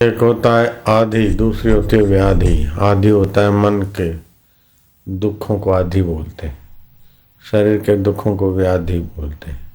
एक होता है आदि, दूसरी होती है व्याधि। आदि होता है मन के दुखों को आदि बोलते हैं, शरीर के दुखों को व्याधि बोलते हैं।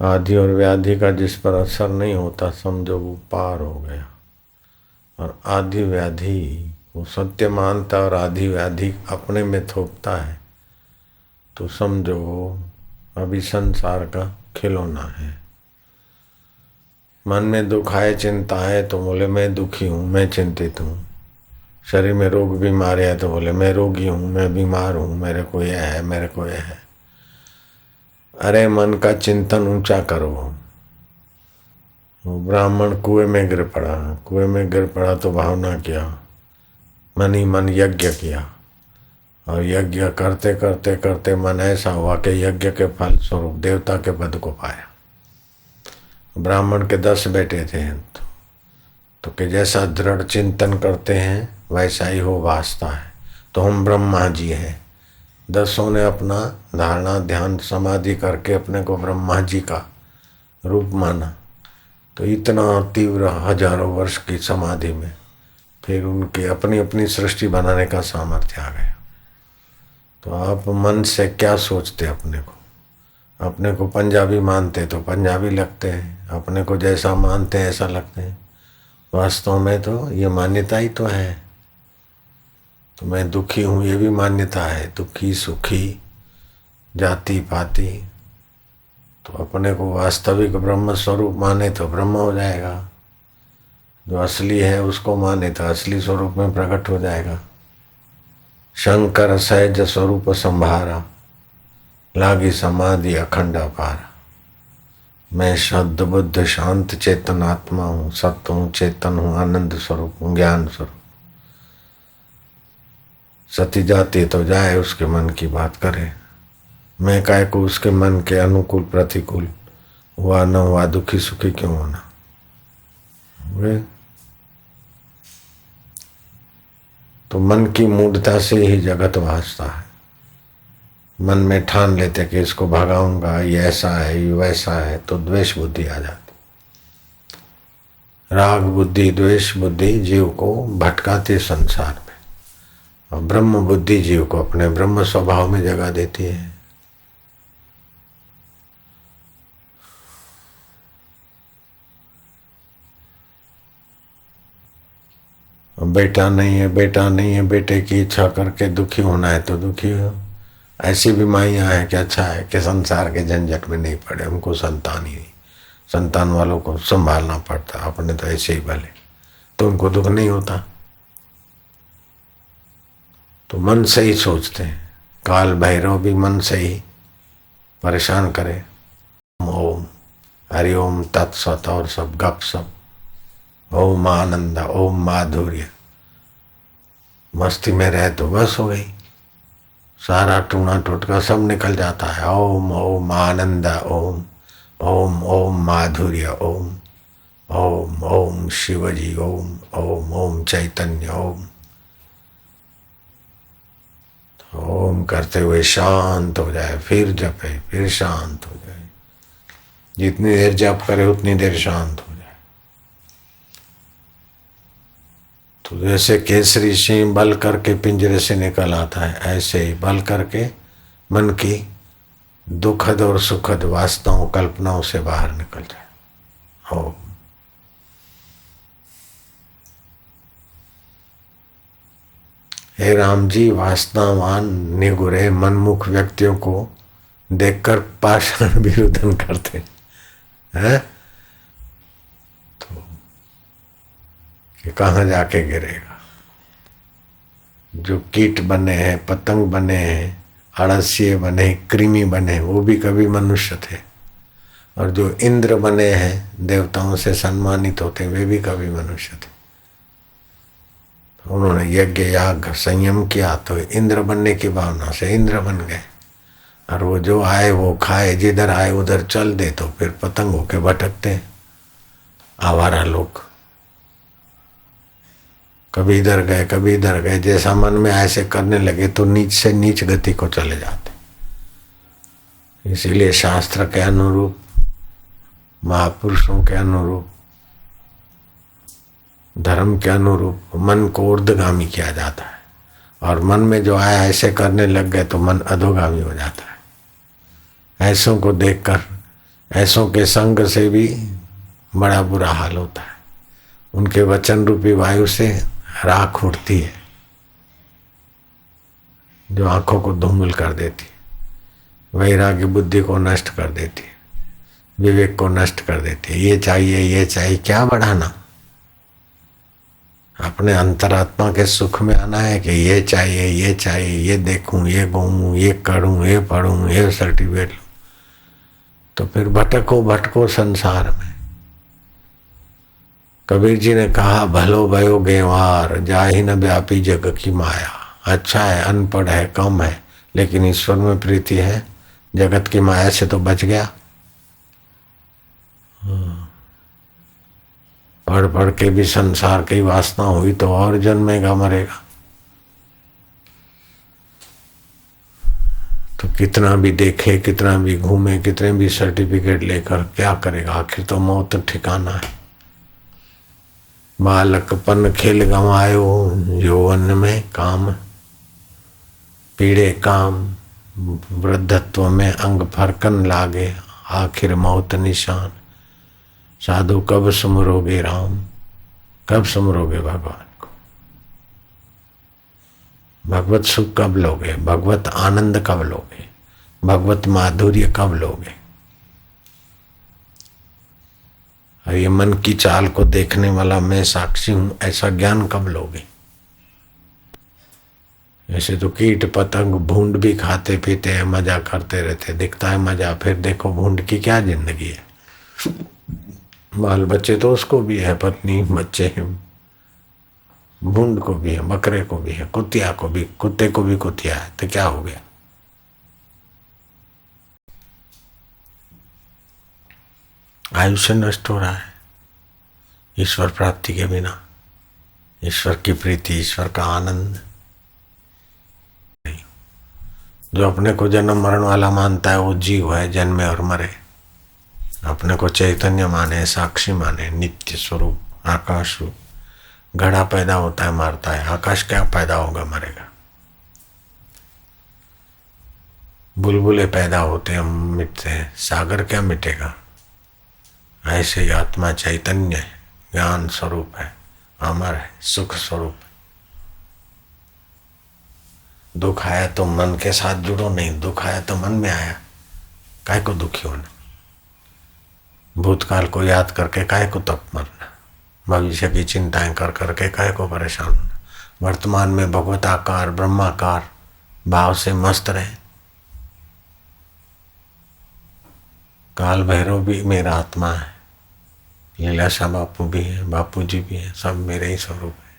आदि और व्याधि का जिस पर असर नहीं होता समझो वो पार हो गया। और आदि व्याधि वो सत्य मानता और आदि व्याधि अपने में थोपता है तो समझो अभी संसार का खिलौना है। मन में दुख आए, चिंता है तो बोले मैं दुखी हूँ, मैं चिंतित हूँ। शरीर में रोग बीमारी है तो बोले मैं रोगी हूँ, मैं बीमार हूँ, मेरे को यह है, मेरे को यह है। अरे मन का चिंतन ऊंचा करो। वो ब्राह्मण कुएं में गिर पड़ा, कुएं में गिर पड़ा तो भावना किया, मन ही मन यज्ञ किया और यज्ञ करते करते करते मन ऐसा हुआ कि यज्ञ के फल स्वरूप देवता के पद को पाया। ब्राह्मण के 10 बेटे थे तो कि जैसा दृढ़ चिंतन करते हैं वैसा ही हो वास्ता है। तो हम ब्रह्मा जी हैं। 10 ने अपना धारणा ध्यान समाधि करके अपने को ब्रह्मा जी का रूप माना। तो इतना तीव्र हजारों वर्ष की समाधि में फिर उनकी अपनी अपनी सृष्टि बनाने का सामर्थ्य आ गया। तो आप मन से क्या सोचते अपने को पंजाबी मानते तो पंजाबी लगते हैं, अपने को जैसा मानते हैं ऐसा लगते हैं। वास्तव में तो ये मान्यता ही तो है। तो मैं दुखी हूँ ये भी मान्यता है, दुखी सुखी जाति पाति। तो अपने को वास्तविक ब्रह्म स्वरूप माने तो ब्रह्म हो जाएगा, जो असली है उसको माने तो असली स्वरूप में प्रकट हो जाएगा। शंकर सहज स्वरूप संभारा, लागी समाधि अखंड अपारा। मैं शुद्ध बुद्ध शांत चेतन आत्मा हूँ, सत्य हूँ, चेतन हूँ, आनंद स्वरूप हूँ, ज्ञान स्वरूप। सती जाती तो जाए उसके मन की बात करे। मैं काय को उसके मन के अनुकूल प्रतिकूल हुआ न हुआ दुखी सुखी क्यों होना। तो मन की मूढ़ता से ही जगत भासता है। मन में ठान लेते कि इसको भगाऊंगा, ये ऐसा है ये वैसा है, तो द्वेष बुद्धि आ जाती। राग बुद्धि द्वेष बुद्धि जीव को भटकाती संसार में, और ब्रह्म बुद्धि जीव को अपने ब्रह्म स्वभाव में जगह देती है। बेटा नहीं है, बेटा नहीं है, बेटे की इच्छा करके दुखी होना है तो दुखी हो। ऐसी भी माइयाँ हैं कि अच्छा है कि संसार के झंझट में नहीं पड़े, हमको संतान ही नहीं, संतान वालों को संभालना पड़ता, अपने तो ऐसे ही भले, तो उनको दुख नहीं होता। तो मन से ही सोचते हैं। काल भैरव भी मन से ही परेशान करे। ओम हरिओम तत्सत और सब गप सब, ओम आनंद ओम माधुर्य, मस्ती में रहे तो बस हो गई, सारा टूना टोटका सब निकल जाता है। ओम ओम आनंद ओम, ओम ओम माधुर्य ओम, ओम ओम शिवजी ओम, ओम ओम चैतन्य ओम। ओम करते हुए शांत हो जाए, फिर जपे, फिर शांत हो जाए। जितनी देर जप करे उतनी देर शांत हो जाए। तो जैसे केसरी सिंह बल करके पिंजरे से निकल आता है, ऐसे ही बल करके मन की दुखद और सुखद वासनाओं कल्पनाओं से बाहर निकल जाए। ओम। हे राम जी, वासनावान निगुरे मनमुख व्यक्तियों को देखकर पाषाण भी रुदन करते हैं तो कि कहाँ जाके गिरेगा। जो कीट बने हैं, पतंग बने हैं, आड़सिए बने, कृमि बने, वो भी कभी मनुष्य थे। और जो इंद्र बने हैं, देवताओं से सम्मानित होते, वे भी कभी मनुष्य थे। उन्होंने यज्ञ याग संयम किया तो इंद्र बनने की भावना से इंद्र बन गए। और वो जो आए वो खाए, जिधर आए उधर चल दे तो फिर पतंग होके भटकते आवारा लोग। कभी इधर गए कभी इधर गए, जैसा मन में ऐसे करने लगे तो नीच से नीच गति को चले जाते। इसीलिए शास्त्र के अनुरूप, महापुरुषों के अनुरूप धर्म के अनुरूप मन को ऊर्ध्वगामी किया जाता है, और मन में जो आया ऐसे करने लग गए तो मन अधोगामी हो जाता है। ऐसों को देखकर, ऐसों के संग से भी बड़ा बुरा हाल होता है। उनके वचन रूपी वायु से राख उठती है जो आंखों को धूमिल कर देती है, वैराग्य बुद्धि को नष्ट कर देती है, विवेक को नष्ट कर देती है। ये चाहिए क्या बढ़ाना? अपने अंतरात्मा के सुख में आना है कि ये चाहिए, ये देखूं, ये घूमूं, ये करूं, ये पढ़ूं, ये सर्टिफिकेट लूं, तो फिर भटको संसार में। कबीर जी ने कहा, भलो भयो गेवार जाहि न व्यापी जग की माया। अच्छा है, अनपढ़ है, कम है, लेकिन ईश्वर में प्रीति है, जगत की माया से तो बच गया। पढ़ के भी संसार की वासना हुई तो और जन्मेगा मरेगा। तो कितना भी देखे, कितना भी घूमे, कितने भी सर्टिफिकेट लेकर क्या करेगा? आखिर तो मौत ठिकाना है। बालकपन खेल गंवायो, यौवन में काम पीड़े काम, वृद्धत्व में अंग फरकन लागे, आखिर मौत निशान। साधु कब सुमरोगे राम, कब सुमरोगे भगवान को? भगवत सुख कब लोगे? भगवत आनंद कब लोगे? भगवत माधुर्य कब लोगे? और ये मन की चाल को देखने वाला मैं साक्षी हूं, ऐसा ज्ञान कब लोगे? ऐसे तो कीट पतंग भूंड भी खाते पीते हैं, मजा करते रहते, दिखता है मजा, फिर देखो भूंड की क्या जिंदगी है। बाल बच्चे तो उसको भी है, पत्नी बच्चे हैं, भूंड को भी है, बकरे को भी है, कुतिया को भी, कुत्ते को भी कुतिया है, तो क्या हो गया? आयुष्य नष्ट हो रहा है ईश्वर प्राप्ति के बिना। ईश्वर की प्रीति, ईश्वर का आनंद। जो अपने को जन्म मरण वाला मानता है वो जीव है, जन्मे और मरे। अपने को चैतन्य माने, साक्षी माने, नित्य स्वरूप, आकाश रूप। घड़ा पैदा होता है, मरता है, आकाश क्या पैदा होगा, मरेगा। बुलबुले पैदा होते हैं, मिटते हैं, सागर क्या मिटेगा। ऐसे ही आत्मा चैतन्य है, ज्ञान स्वरूप है, अमर है, सुख स्वरूप है। दुख आया तो मन के साथ जुड़ो नहीं, दुख आया तो मन में आया, काहे को दुखी होना? भूतकाल को याद करके काहे को तप मरना? भविष्य की चिंताएं कर करके काहे को परेशान होना? वर्तमान में भगवताकार ब्रह्माकार भाव से मस्त रहे। काल भैरव भी मेरा आत्मा है, लीलाशाह बापू भी है, बापू जी भी है, सब मेरे ही स्वरूप है।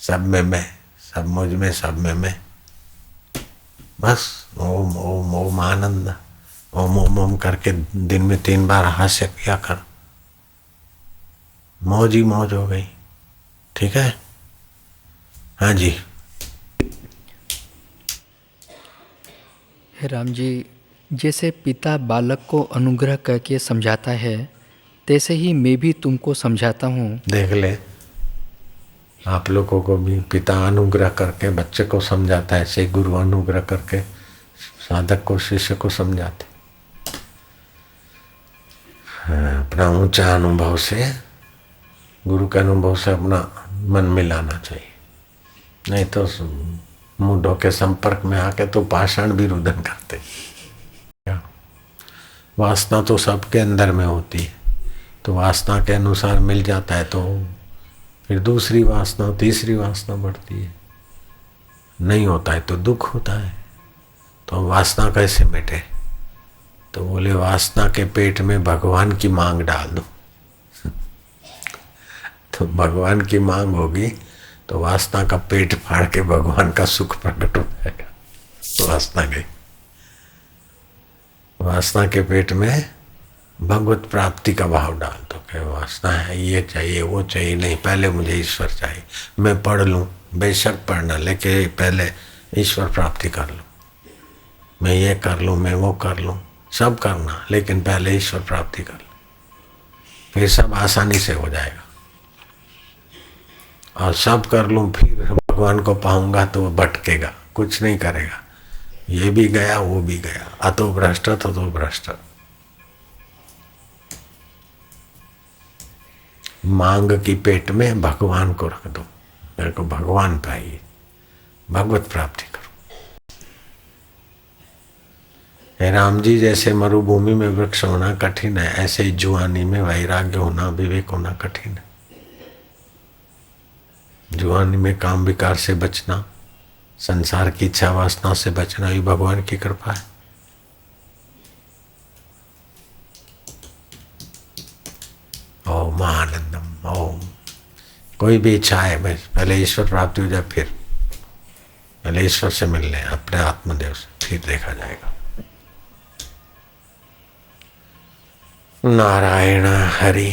सब में मैं, सब मुझ में, सब में मैं। बस ओम ओम ओम आनंद, ओम ओम ओम करके दिन में 3 बार हास्य किया कर, मौज ही मौज हो गई। ठीक है? हाँ जी। हे राम जी, जैसे पिता बालक को अनुग्रह करके समझाता है, तैसे ही मैं भी तुमको समझाता हूँ। देख ले, आप लोगों को भी पिता अनुग्रह करके बच्चे को समझाता है, ऐसे गुरु अनुग्रह करके साधक को, शिष्य को समझाते। अपना ऊंचा अनुभव से, गुरु के अनुभव से अपना मन मिलाना चाहिए, नहीं तो मूढ़ों के संपर्क में आके तो पाषाण भी रुदन करते। वासना तो सबके अंदर में होती है, तो वासना के अनुसार मिल जाता है तो फिर दूसरी वासना, तीसरी वासना बढ़ती है। नहीं होता है तो दुख होता है। तो वासना कैसे मिटे? तो बोले वासना के पेट में भगवान की मांग डाल दो। तो भगवान की मांग होगी तो वासना का पेट फाड़ के भगवान का सुख प्रकट हो जाएगा। तो वासना गई। वासना के पेट में भगवत प्राप्ति का भाव डाल दो कि वासना है, ये चाहिए, वो चाहिए, नहीं, पहले मुझे ईश्वर चाहिए। मैं पढ़ लूँ, बेशक पढ़ना, लेकिन पहले ईश्वर प्राप्ति कर लूँ। मैं ये कर लूँ, मैं वो कर लूँ, सब करना, लेकिन पहले ईश्वर प्राप्ति कर लूँ, फिर सब आसानी से हो जाएगा। और सब कर लूं फिर भगवान को पाऊंगा तो वो भटकेगा, कुछ नहीं करेगा। ये भी गया वो भी गया, अतो भ्रष्ट तो भ्रष्ट। मांग की पेट में भगवान को रख दो, मेरे को भगवान पाइए, भगवत प्राप्ति करो। हे राम जी, जैसे मरुभूमि में वृक्ष होना कठिन है, ऐसे ही जुआनी में वैराग्य होना, विवेक होना कठिन है। जुआनी में काम विकार से बचना, संसार की इच्छा वासना से बचना, ये भगवान की कृपा है। ओम आनंदम ओम। कोई भी इच्छा है, बस पहले ईश्वर प्राप्ति हो जाए, फिर पहले ईश्वर से मिल लें, अपने आत्मदेव से, फिर देखा जाएगा। नारायण हरि।